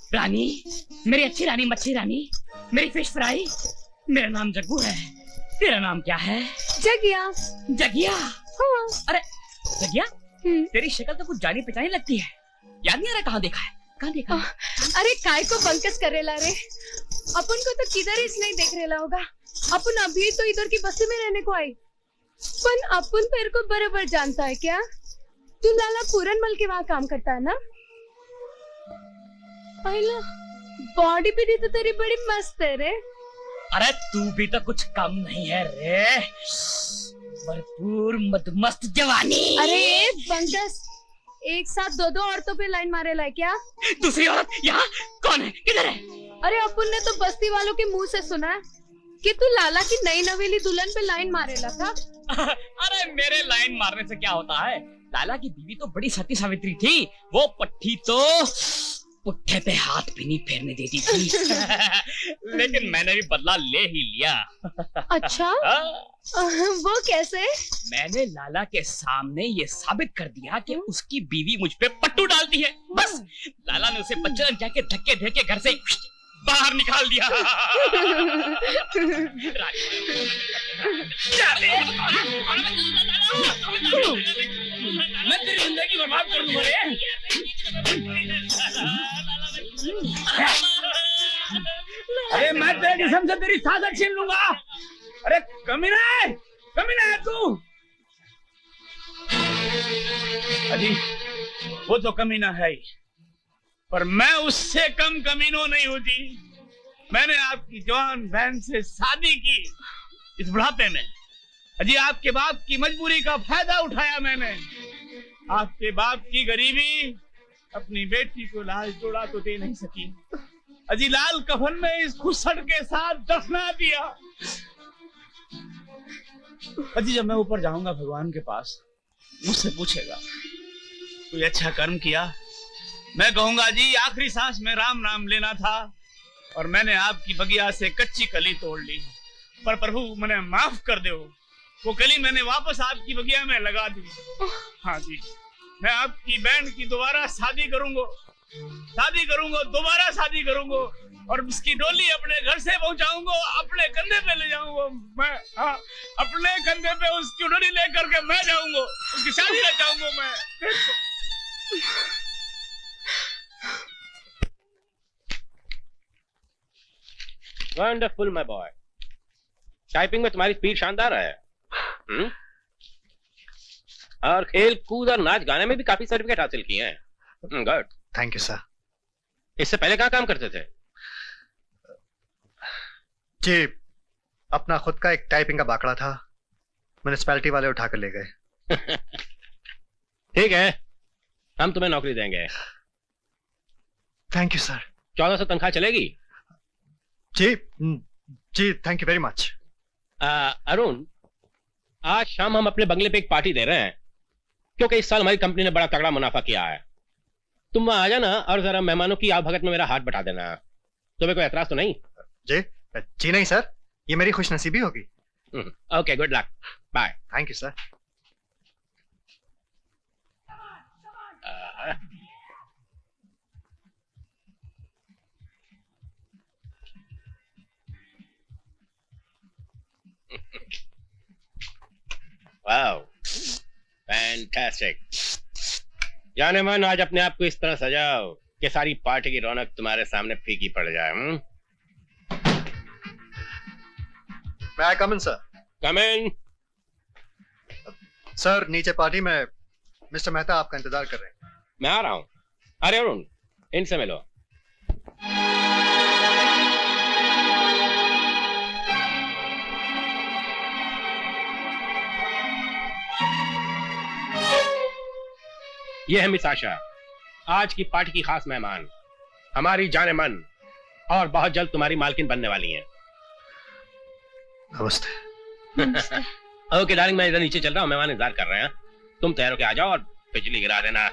रानी, मेरी अच्छी रानी, मच्छी रानी, मेरी फिश फ्राई। मेरा नाम जग्गू है, तेरा नाम क्या है? जगिया। जगिया? हाँ। अरे जगिया, तेरी शक्ल तो कुछ जानी पहचानी लगती है। याद नहीं आ रहा कहाँ देखा है? कहाँ देखा है? अरे काय को बंकस करेला रे, अपन को तो किधर ही नहीं देख रेला होगा। अपन अभी तो इधर की बस्ती में रहने को आई, पर अपन तेरे को बराबर जानता है क्या? तू लाला पूरनमल के वहाँ काम करता है ना? पहला बॉडी भी तो तेरी बड़ी मस्त है रे। अरे तू भी तो कुछ कम नहीं है रे, भरपूर मदमस्त जवानी। अरे बंकस, एक साथ दो औरतों पे लाइन मारे ला क्या? दूसरी औरत यहाँ कौन है, किधर है? अरे अपन ने तो बस्ती वालों के मुंह से सुना है कि तू लाला की नई नवेली दुल्हन पे लाइन मारेला था। अरे मेरे लाइन मारने से क्या होता है? लाला की बीवी तो बड़ी सती सावित्री थी, वो पट्टी तो पुट्ठे पे हाथ भी नहीं फेरने देती थी। लेकिन मैंने भी बदला ले ही लिया। अच्छा? वो कैसे? मैंने लाला के सामने ये साबित कर दिया कि उसकी बीवी मुझ पे पट्टू डालती है। बस लाला ने उसे बच्चन जाके धक्के दे के घर से बाहर निकाल दिया। मैं तेरी जिंदगी बर्बाद कर दूंगा रे। अरे मैं तेरे जिस्म से तेरी ताकत छीन लूंगा। अरे कमीना है तू। अजी वो तो कमीना है ही, पर मैं उससे कम कमीनो नहीं होती। मैंने आपकी जवान बहन से शादी की इस बुढ़ापे में। अजी आपके बाप की मजबूरी का फायदा उठाया मैंने। आपके बाप की गरीबी अपनी बेटी को लाल जोड़ा तो दे नहीं सकी। अजी लाल कफन में इस खुसड़ के साथ दफना दिया। अजी जब मैं ऊपर जाऊंगा भगवान के पास, मुझसे पूछेगा कोई अच्छा कर्म किया? मैं कहूंगा जी आखिरी सांस में राम नाम लेना था और मैंने आपकी बगिया से कच्ची कली तोड़ ली। पर प्रभु मैंने माफ कर दो, वो कली मैंने वापस आपकी बगिया में लगा दी। हाँ जी, मैं आपकी बहन की दोबारा शादी करूंगा, दोबारा शादी करूंगा और उसकी डोली अपने घर से पहुंचाऊंगा, अपने कंधे पे ले जाऊंगा मैं। हाँ, अपने कंधे पे उसकी डोली लेकर के मैं जाऊंगा, उसकी शादी रचाऊंगा मैं। वंडरफुल माय बॉय, टाइपिंग में तुम्हारी स्पीड शानदार है। और खेल कूद और नाच गाने में भी काफी सर्टिफिकेट हासिल किए हैं। Good, thank you sir. इससे पहले कहाँ काम करते थे? जी अपना खुद का एक टाइपिंग का बाकड़ा था, म्युनिसिपैलिटी वाले उठा कर ले गए। ठीक है, हम तुम्हें नौकरी देंगे। Thank you sir. 1400 तनख्वाह चलेगी? जी जी, thank you very much. Arun, आज शाम हम अपने बंगले पे एक पार्टी दे रहे हैं, क्योंकि इस साल हमारी कंपनी ने बड़ा तगड़ा मुनाफा किया है। तुम वहां आ जाना और जरा मेहमानों की आवभगत में मेरा हाथ बटा देना। तुम्हें कोई एतराज तो नहीं? जी जी नहीं सर, ये मेरी खुशनसीबी होगी। Okay, good luck, bye. Thank you sir. Wow, fantastic. जाने मन, आज अपने आप को इस तरह सजाओ कि सारी पार्टी की रौनक तुम्हारे सामने फीकी पड़ जाए। मैं आई कम इन सर? कम इन। सर नीचे पार्टी में मिस्टर मेहता आपका इंतजार कर रहे हैं। मैं आ रहा हूं। अरे अरुण, इनसे मिलो। ये है मिस आशा, आज की पार्टी की खास मेहमान, हमारी जाने मन, और बहुत जल्द तुम्हारी मालकिन बनने वाली हैं। नमस्ते। ओके डार्लिंग, मैं इधर नीचे चल रहा हूँ, मेहमान इंतजार कर रहे हैं। तुम तैयार होके आ जाओ और बिजली गिरा देना।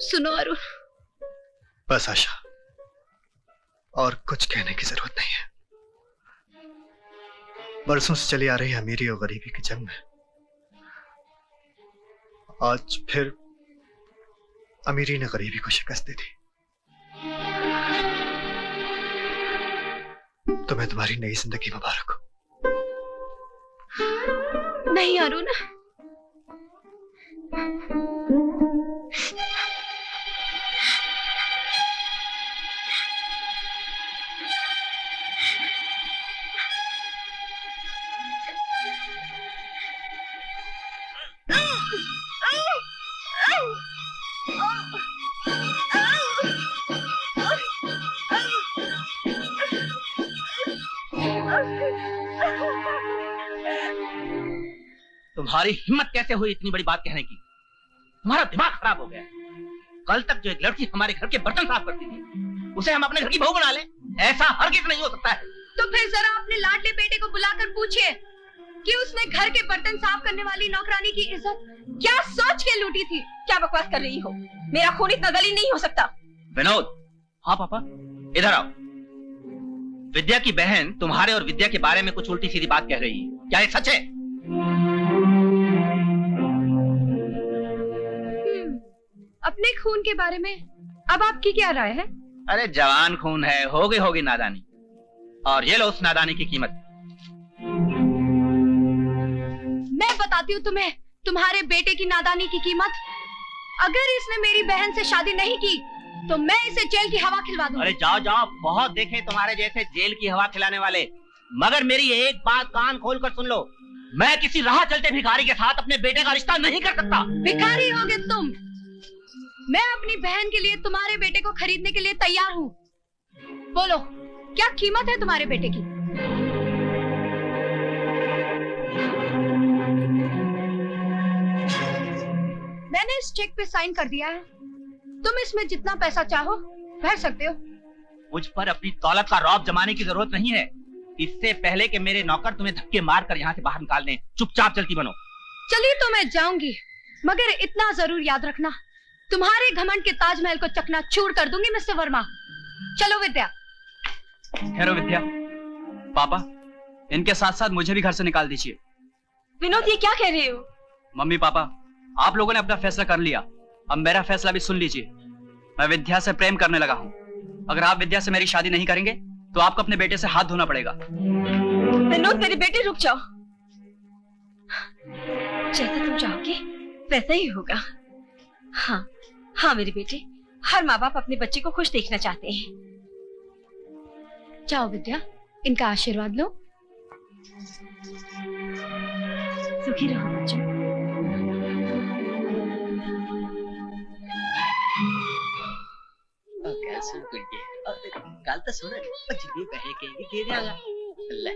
सुनो अरुण, बस आशा, और कुछ कहने की जरूरत नहीं है। बरसों से चली आ रही अमीरी और गरीबी की जंग में आज फिर अमीरी ने गरीबी को शिकस्त दी थी। तुम्हें तुम्हारी नई जिंदगी मुबारक हो। नहीं अरुण, तुम्हारी हिम्मत कैसे हुई इतनी बड़ी बात कहने की? तुम्हारा दिमाग खराब हो गया। कल तक जो एक लड़की हमारे घर के बर्तन साफ करती थी, उसे हम अपने घर की बहू बना ले? ऐसा हरगिज़ नहीं हो सकता है। तो फिर जरा अपने लाडले बेटे को बुलाकर पूछिए कि उसने घर के बर्तन साफ करने वाली नौकरानी की इज्जत क्या सोच के लूटी थी। क्या बकवास कर रही हो? मेरा खून इतना दलील नहीं हो सकता। विनोद। हाँ पापा, इधर आओ। विद्या की बहन तुम्हारे और विद्या के बारे में कुछ उल्टी सीधी बात कह रही है, क्या ये सच है? अपने खून के बारे में अब आपकी क्या राय है? अरे जवान खून है, होगी नादानी, और ये लो उस नादानी की कीमत। मैं बताती हूँ तुम्हें तुम्हारे बेटे की नादानी की कीमत। अगर इसने मेरी बहन से शादी नहीं की तो मैं इसे जेल की हवा खिलवा दूंगी। अरे जाओ जाओ, बहुत देखे तुम्हारे जैसे जेल की हवा खिलाने वाले, मगर मेरी एक बात कान खोल कर सुन लो, मैं किसी राह चलते भिखारी के साथ अपने बेटे का रिश्ता नहीं कर सकता। भिखारी होगे तुम। मैं अपनी बहन के लिए तुम्हारे बेटे को खरीदने के लिए तैयार हूँ। बोलो क्या कीमत है तुम्हारे बेटे की? मैंने इस चेक पे साइन कर दिया है। तुम इसमें जितना पैसा चाहो भर सकते हो। मुझ पर अपनी दौलत का रौब जमाने की जरूरत नहीं है। इससे पहले कि मेरे नौकर तुम्हें धक्के मार कर यहाँ से बाहर निकाल दें, चुपचाप चलती बनो। चलिए तो मैं जाऊंगी, मगर इतना जरूर याद रखना, तुम्हारे घमंड के ताजमहल को चकनाचूर कर दूंगी मिस्टर वर्मा। चलो विद्या। ठहरो विद्या। पापा, इनके साथ साथ मुझे भी घर से निकाल दीजिए। विनोद, ये क्या कह रहे हो? मम्मी पापा, आप लोगों ने अपना फैसला कर लिया, अब मेरा फैसला भी सुन लीजिए। मैं विद्या से प्रेम करने लगा हूँ। अगर आप विद्या से मेरी शादी नहीं करेंगे तो आपको अपने बेटे से हाथ धोना पड़ेगा। विनोद मेरे बेटे, रुक जाओ। जैसा तुम चाहोगे वैसा ही होगा। हाँ हाँ मेरे बेटे, हर माँ बाप अपने बच्चे को खुश देखना चाहते हैं। जाओ विद्या, इनका आशीर्वाद लो। सुखी रहो बच्चों। ਗੱਲ ਤਾਂ ਸੁਣ ਜਿੰਨੇ ਪੈਸੇ ਕਹੇਂਗੇ ਦੇ ਦਿਆਂਗਾ। ਲੈ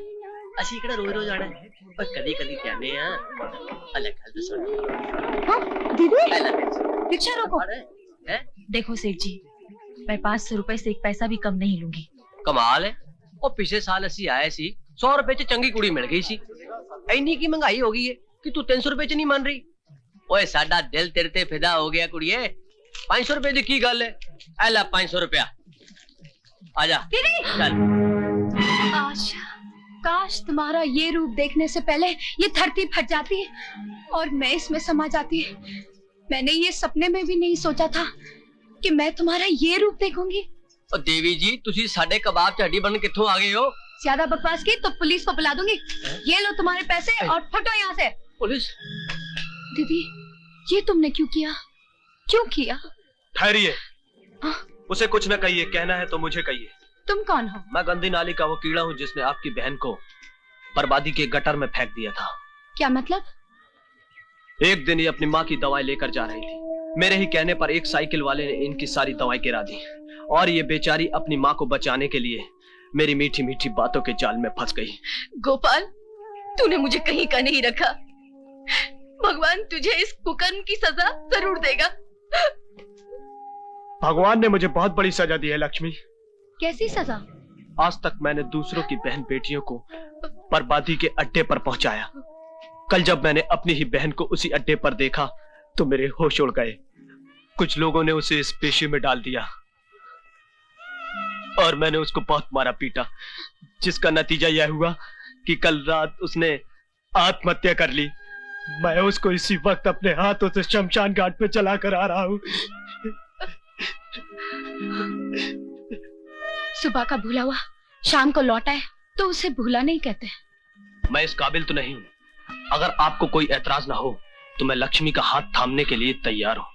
ਅਸੀਂ ਕਿਹੜਾ ਰੋਜ਼ ਰੋਜ਼ ਆਣਾ ਹੈ, ਪਰ ਕਦੀ ਕਦੀ ਜਾਣੇ ਆ। ਲੈ ਗੱਲ ਤਾਂ ਸੁਣ। हाँ दीदी, ਲੈ रिक्शा रोको। है देखो सेठ जी, मैं 500 रुपए से एक पैसा भी कम नहीं लूंगी। ਕਮਾਲ ਹੈ। ਉਹ ਪਿਛਲੇ ਸਾਲ ਅਸੀਂ ਆਏ ਸੀ 100 ਰੁਪਏ ਚ ਚੰਗੀ ਕੁੜੀ ਮਿਲ ਗਈ ਸੀ। ਇੰਨੀ ਕੀ ਮਹਿੰਗਾਈ ਹੋ ਗਈ ਹੈ ਕਿ ਤੂੰ 300 ਰੁਪਏ ਚ ਨਹੀਂ ਮੰਨ ਰਹੀ। ਓਏ ਸਾਡਾ ਦਿਲ ਤੇਰੇ ਤੇ ਫਿਦਾ ਹੋ ਗਿਆ ਕੁੜੀਏ। 500 रुपए की गल है। ऐ ला 500 रुपया। आजा चल। आशा, काश तुम्हारा ये रूप देखने से पहले ये धरती फट जाती और मैं इसमें समा जाती। मैंने ये सपने में भी नहीं सोचा था कि मैं तुम्हारा ये रूप देखूंगी। और देवी जी, तुसी साडे कबाब च हड्डी बन कित्थों आ गए हो? ज्यादा बकवास की तो पुलिस को बुला दूंगी। ये लो तुम्हारे पैसे और फटो यहाँ से। पुलिस? दीदी, ये तुमने क्यों किया? क्यों किया? ठहरिए, उसे कुछ न कहिए, कहना है तो मुझे कहिए। तुम कौन हो? मैं गंदी नाली का वो कीड़ा हूँ जिसने आपकी बहन को बर्बादी के गटर में फेंक दिया था। क्या मतलब? एक दिन ये अपनी माँ की दवाई लेकर जा रही थी। मेरे ही कहने पर एक साइकिल वाले ने इनकी सारी दवाई गिरा दी और ये बेचारी अपनी माँ को बचाने के लिए मेरी मीठी मीठी बातों के जाल में फंस गई। गोपाल, तूने मुझे कहीं का नहीं रखा। भगवान तुझे इस कुकर्म की सजा जरूर देगा। भगवान ने मुझे बहुत बड़ी सजा दी है लक्ष्मी। कैसी सजा? आज तक मैंने दूसरों की बहन बेटियों को बर्बादी के अड्डे पर पहुंचाया। कल जब मैंने अपनी ही बहन को उसी अड्डे पर देखा तो मेरे होश उड़ गए। कुछ लोगों ने उसे इस पेशी में डाल दिया और मैंने उसको बहुत मारा पीटा, जिसका नतीजा यह हुआ कि कल रात उसने आत्महत्या कर ली। मैं उसको इसी वक्त अपने हाथों से शमशान घाट पे चला कर आ रहा हूँ। सुबह का भूला हुआ शाम को लौटा है तो उसे भूला नहीं कहते। मैं इस काबिल तो नहीं हूं। अगर आपको कोई एतराज ना हो तो मैं लक्ष्मी का हाथ थामने के लिए तैयार हूं।